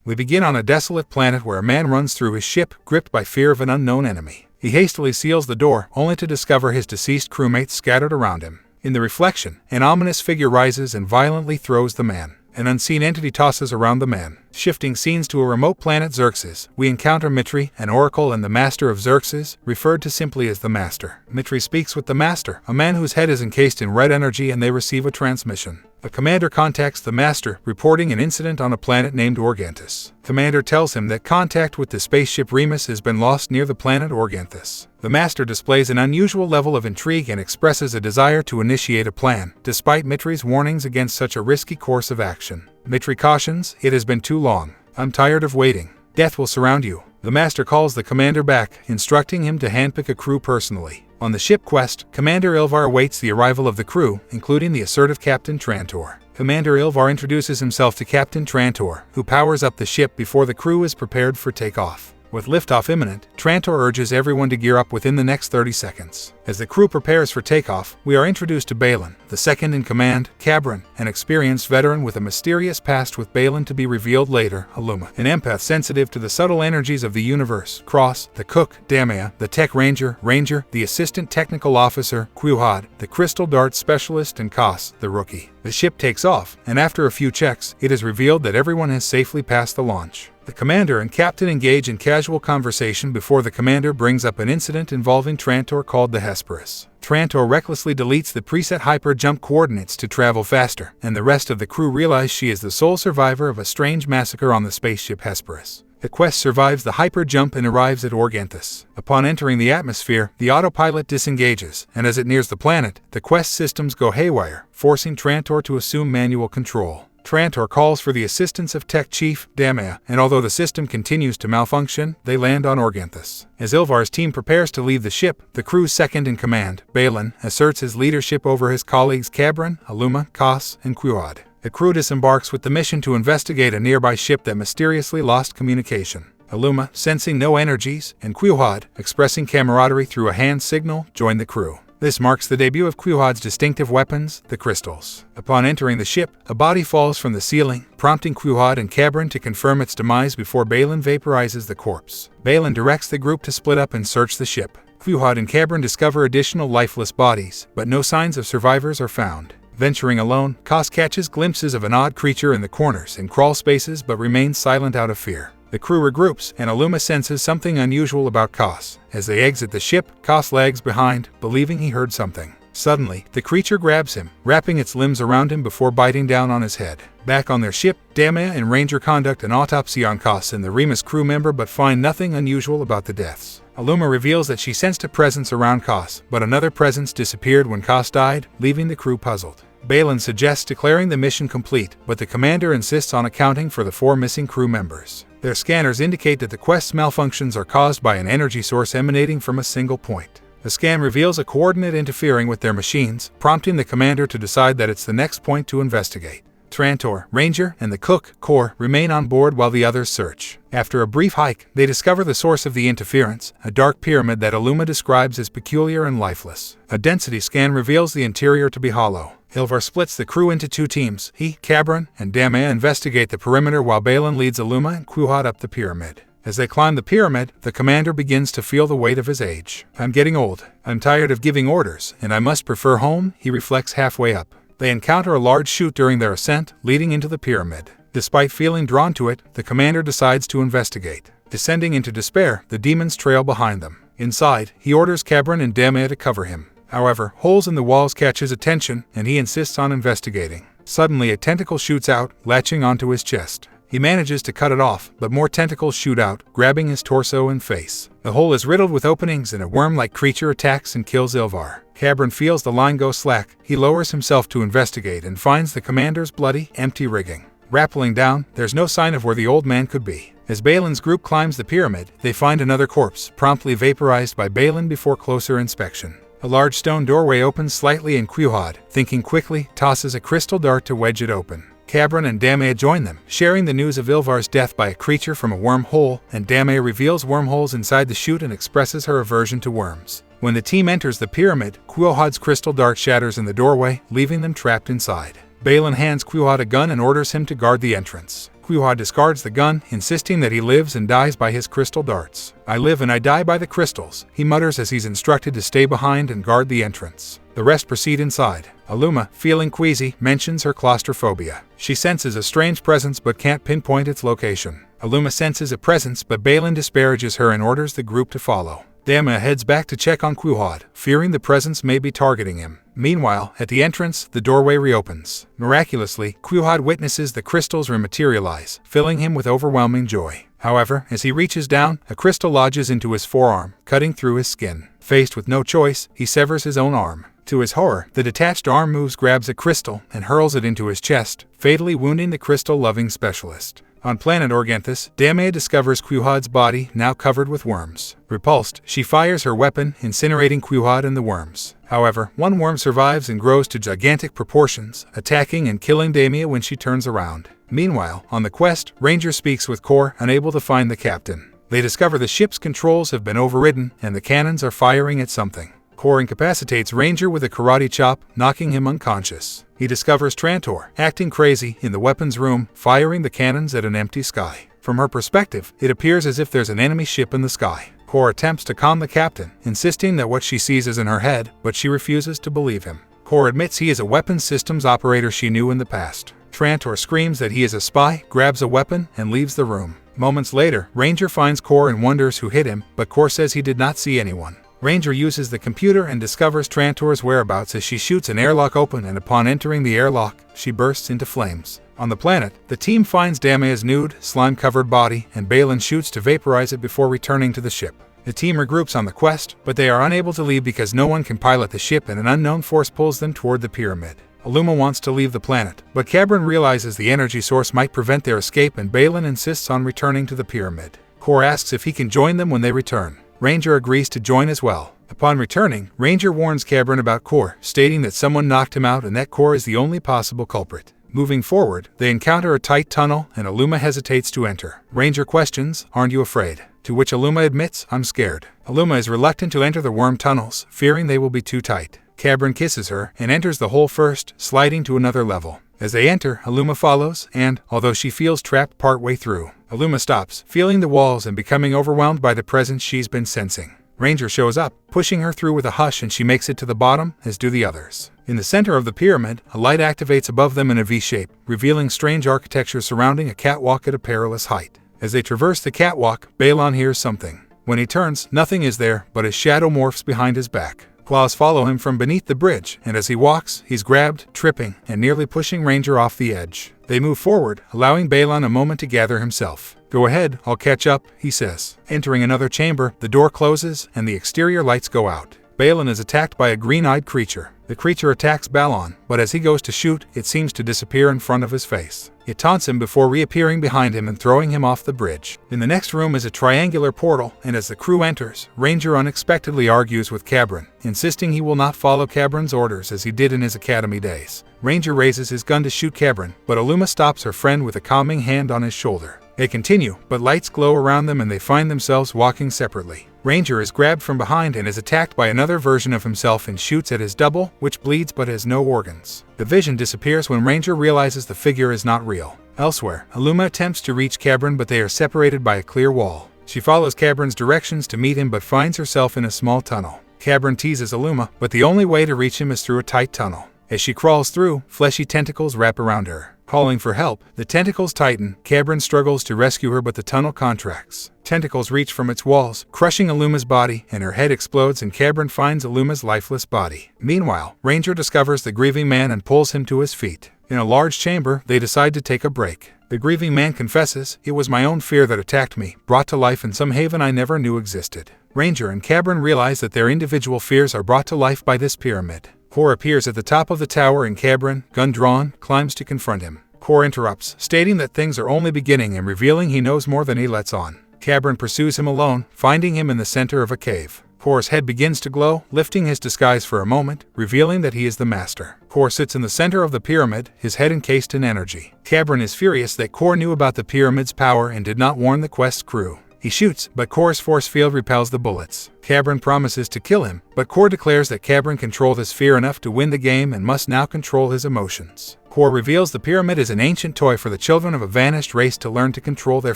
We begin on a desolate planet where a man runs through his ship, gripped by fear of an unknown enemy. He hastily seals the door, only to discover his deceased crewmates scattered around him. In the reflection, an ominous figure rises and violently throws the man. An unseen entity tosses around the man. Shifting scenes to a remote planet Xerxes, we encounter Mitri, an oracle and the master of Xerxes, referred to simply as the Master. Mitri speaks with the Master, a man whose head is encased in red energy, and they receive a transmission. A commander contacts the Master, reporting an incident on a planet named Organthus. Commander tells him that contact with the spaceship Remus has been lost near the planet Organthus. The Master displays an unusual level of intrigue and expresses a desire to initiate a plan, despite Mitri's warnings against such a risky course of action. Mitri cautions, "It has been too long. I'm tired of waiting. Death will surround you." The Master calls the commander back, instructing him to handpick a crew personally. On the ship quest, Commander Ilvar awaits the arrival of the crew, including the assertive Captain Trantor. Commander Ilvar introduces himself to Captain Trantor, who powers up the ship before the crew is prepared for takeoff. With liftoff imminent, Trantor urges everyone to gear up within the next 30 seconds. As the crew prepares for takeoff, we are introduced to Balin, the second in command, Cabron, an experienced veteran with a mysterious past with Balin to be revealed later, Aluma, an empath sensitive to the subtle energies of the universe, Cross, the cook, Damea, the tech ranger, the assistant technical officer, Quhad, the crystal dart specialist, and Kos, the rookie. The ship takes off, and after a few checks, it is revealed that everyone has safely passed the launch. The commander and captain engage in casual conversation before the commander brings up an incident involving Trantor called the Hesperus. Trantor recklessly deletes the preset hyper-jump coordinates to travel faster, and the rest of the crew realize she is the sole survivor of a strange massacre on the spaceship Hesperus. The quest survives the hyper-jump and arrives at Organthus. Upon entering the atmosphere, the autopilot disengages, and as it nears the planet, the quest systems go haywire, forcing Trantor to assume manual control. Trantor calls for the assistance of Tech Chief, Damea, and although the system continues to malfunction, they land on Organthus. As Ilvar's team prepares to leave the ship, the crew's second in command, Balin, asserts his leadership over his colleagues Cabron, Aluma, Kos, and Quhad. The crew disembarks with the mission to investigate a nearby ship that mysteriously lost communication. Aluma, sensing no energies, and Quhad, expressing camaraderie through a hand signal, join the crew. This marks the debut of Quhad's distinctive weapons, the crystals. Upon entering the ship, a body falls from the ceiling, prompting Quhad and Cabron to confirm its demise before Balin vaporizes the corpse. Balin directs the group to split up and search the ship. Quhad and Cabron discover additional lifeless bodies, but no signs of survivors are found. Venturing alone, Kos catches glimpses of an odd creature in the corners and crawl spaces but remains silent out of fear. The crew regroups, and Aluma senses something unusual about Kos. As they exit the ship, Kos lags behind, believing he heard something. Suddenly, the creature grabs him, wrapping its limbs around him before biting down on his head. Back on their ship, Damea and Ranger conduct an autopsy on Kos and the Remus crew member but find nothing unusual about the deaths. Aluma reveals that she sensed a presence around Kos, but another presence disappeared when Kos died, leaving the crew puzzled. Balin suggests declaring the mission complete, but the commander insists on accounting for the 4 missing crew members. Their scanners indicate that the quest's malfunctions are caused by an energy source emanating from a single point. The scan reveals a coordinate interfering with their machines, prompting the commander to decide that it's the next point to investigate. Trantor, Ranger, and the cook, Kor, remain on board while the others search. After a brief hike, they discover the source of the interference, a dark pyramid that Aluma describes as peculiar and lifeless. A density scan reveals the interior to be hollow. Ilvar splits the crew into 2 teams. He, Cabron, and Damea investigate the perimeter while Balin leads Aluma and Quhad up the pyramid. As they climb the pyramid, the commander begins to feel the weight of his age. "I'm getting old. I'm tired of giving orders, and I must prefer home," he reflects halfway up. They encounter a large chute during their ascent, leading into the pyramid. Despite feeling drawn to it, the commander decides to investigate. Descending into despair, the demons trail behind them. Inside, he orders Cabron and Damea to cover him. However, holes in the walls catch his attention, and he insists on investigating. Suddenly, a tentacle shoots out, latching onto his chest. He manages to cut it off, but more tentacles shoot out, grabbing his torso and face. The hole is riddled with openings, and a worm-like creature attacks and kills Ilvar. Cabron feels the line go slack. He lowers himself to investigate and finds the commander's bloody, empty rigging. Rappelling down, there's no sign of where the old man could be. As Balin's group climbs the pyramid, they find another corpse, promptly vaporized by Balin before closer inspection. A large stone doorway opens slightly, and Quhad, thinking quickly, tosses a crystal dart to wedge it open. Cabron and Damea join them, sharing the news of Ilvar's death by a creature from a wormhole, and Damea reveals wormholes inside the chute and expresses her aversion to worms. When the team enters the pyramid, Quhad's crystal dart shatters in the doorway, leaving them trapped inside. Balin hands Quhad a gun and orders him to guard the entrance. Quahad discards the gun, insisting that he lives and dies by his crystal darts. "I live and I die by the crystals," he mutters as he's instructed to stay behind and guard the entrance. The rest proceed inside. Aluma, feeling queasy, mentions her claustrophobia. She senses a strange presence but can't pinpoint its location. Aluma senses a presence, but Balin disparages her and orders the group to follow. Dama heads back to check on Quahad, fearing the presence may be targeting him. Meanwhile, at the entrance, the doorway reopens. Miraculously, Quahad witnesses the crystals rematerialize, filling him with overwhelming joy. However, as he reaches down, a crystal lodges into his forearm, cutting through his skin. Faced with no choice, he severs his own arm. To his horror, the detached arm grabs a crystal and hurls it into his chest, fatally wounding the crystal-loving specialist. On planet Organthus, Dama discovers Quahad's body, now covered with worms. Repulsed, she fires her weapon, incinerating Quahad and the worms. However, one worm survives and grows to gigantic proportions, attacking and killing Dama when she turns around. Meanwhile, on the quest, Ranger speaks with Kor, unable to find the captain. They discover the ship's controls have been overridden, and the cannons are firing at something. Kor incapacitates Ranger with a karate chop, knocking him unconscious. He discovers Trantor, acting crazy, in the weapons room, firing the cannons at an empty sky. From her perspective, it appears as if there's an enemy ship in the sky. Kor attempts to calm the captain, insisting that what she sees is in her head, but she refuses to believe him. Kor admits he is a weapons systems operator she knew in the past. Trantor screams that he is a spy, grabs a weapon, and leaves the room. Moments later, Ranger finds Kor and wonders who hit him, but Kor says he did not see anyone. Ranger uses the computer and discovers Trantor's whereabouts as she shoots an airlock open, and upon entering the airlock, she bursts into flames. On the planet, the team finds Dama's nude, slime-covered body, and Balin shoots to vaporize it before returning to the ship. The team regroups on the quest, but they are unable to leave because no one can pilot the ship and an unknown force pulls them toward the pyramid. Aluma wants to leave the planet, but Cabron realizes the energy source might prevent their escape and Balin insists on returning to the pyramid. Kor asks if he can join them when they return. Ranger agrees to join as well. Upon returning, Ranger warns Cabron about Kor, stating that someone knocked him out and that Kor is the only possible culprit. Moving forward, they encounter a tight tunnel and Aluma hesitates to enter. Ranger questions, "Aren't you afraid?" To which Aluma admits, "I'm scared." Aluma is reluctant to enter the worm tunnels, fearing they will be too tight. Cabron kisses her and enters the hole first, sliding to another level. As they enter, Aluma follows, and, although she feels trapped partway through, Aluma stops, feeling the walls and becoming overwhelmed by the presence she's been sensing. Ranger shows up, pushing her through with a hush, and she makes it to the bottom, as do the others. In the center of the pyramid, a light activates above them in a V-shape, revealing strange architecture surrounding a catwalk at a perilous height. As they traverse the catwalk, Balon hears something. When he turns, nothing is there, but his shadow morphs behind his back. Claws follow him from beneath the bridge, and as he walks, he's grabbed, tripping, and nearly pushing Ranger off the edge. They move forward, allowing Balon a moment to gather himself. "Go ahead, I'll catch up," he says. Entering another chamber, the door closes, and the exterior lights go out. Balon is attacked by a green-eyed creature. The creature attacks Balon, but as he goes to shoot, it seems to disappear in front of his face. It taunts him before reappearing behind him and throwing him off the bridge. In the next room is a triangular portal, and as the crew enters, Ranger unexpectedly argues with Cabron, insisting he will not follow Cabron's orders as he did in his academy days. Ranger raises his gun to shoot Cabron, but Aluma stops her friend with a calming hand on his shoulder. They continue, but lights glow around them and they find themselves walking separately. Ranger is grabbed from behind and is attacked by another version of himself and shoots at his double, which bleeds but has no organs. The vision disappears when Ranger realizes the figure is not real. Elsewhere, Aluma attempts to reach Cabron, but they are separated by a clear wall. She follows Cabron's directions to meet him but finds herself in a small tunnel. Cabron teases Aluma, but the only way to reach him is through a tight tunnel. As she crawls through, fleshy tentacles wrap around her. Calling for help, the tentacles tighten. Cabron struggles to rescue her, but the tunnel contracts. Tentacles reach from its walls, crushing Aluma's body, and her head explodes and Cabron finds Aluma's lifeless body. Meanwhile, Ranger discovers the grieving man and pulls him to his feet. In a large chamber, they decide to take a break. The grieving man confesses, "It was my own fear that attacked me, brought to life in some haven I never knew existed." Ranger and Cabron realize that their individual fears are brought to life by this pyramid. Kor appears at the top of the tower and Cabron, gun drawn, climbs to confront him. Kor interrupts, stating that things are only beginning and revealing he knows more than he lets on. Cabron pursues him alone, finding him in the center of a cave. Kor's head begins to glow, lifting his disguise for a moment, revealing that he is the master. Kor sits in the center of the pyramid, his head encased in energy. Cabron is furious that Kor knew about the pyramid's power and did not warn the quest crew. He shoots, but Kor's force field repels the bullets. Cabron promises to kill him, but Kor declares that Cabron controlled his fear enough to win the game and must now control his emotions. Kor reveals the pyramid is an ancient toy for the children of a vanished race to learn to control their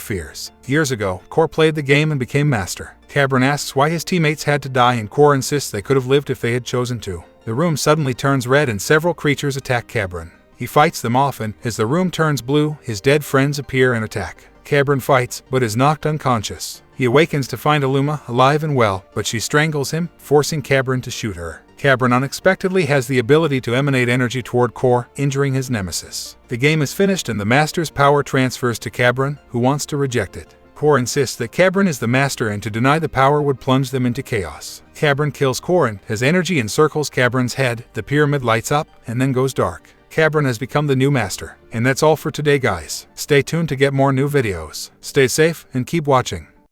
fears. Years ago, Kor played the game and became master. Cabron asks why his teammates had to die and Kor insists they could have lived if they had chosen to. The room suddenly turns red and several creatures attack Cabron. He fights them off, and as the room turns blue, his dead friends appear and attack. Cabron fights, but is knocked unconscious. He awakens to find Illuma alive and well, but she strangles him, forcing Cabron to shoot her. Cabron unexpectedly has the ability to emanate energy toward Kor, injuring his nemesis. The game is finished and the master's power transfers to Cabron, who wants to reject it. Kor insists that Cabron is the master and to deny the power would plunge them into chaos. Cabron kills Kor and, as energy encircles Cabron's head, the pyramid lights up and then goes dark. Cabron has become the new master. And that's all for today, guys. Stay tuned to get more new videos. Stay safe and keep watching.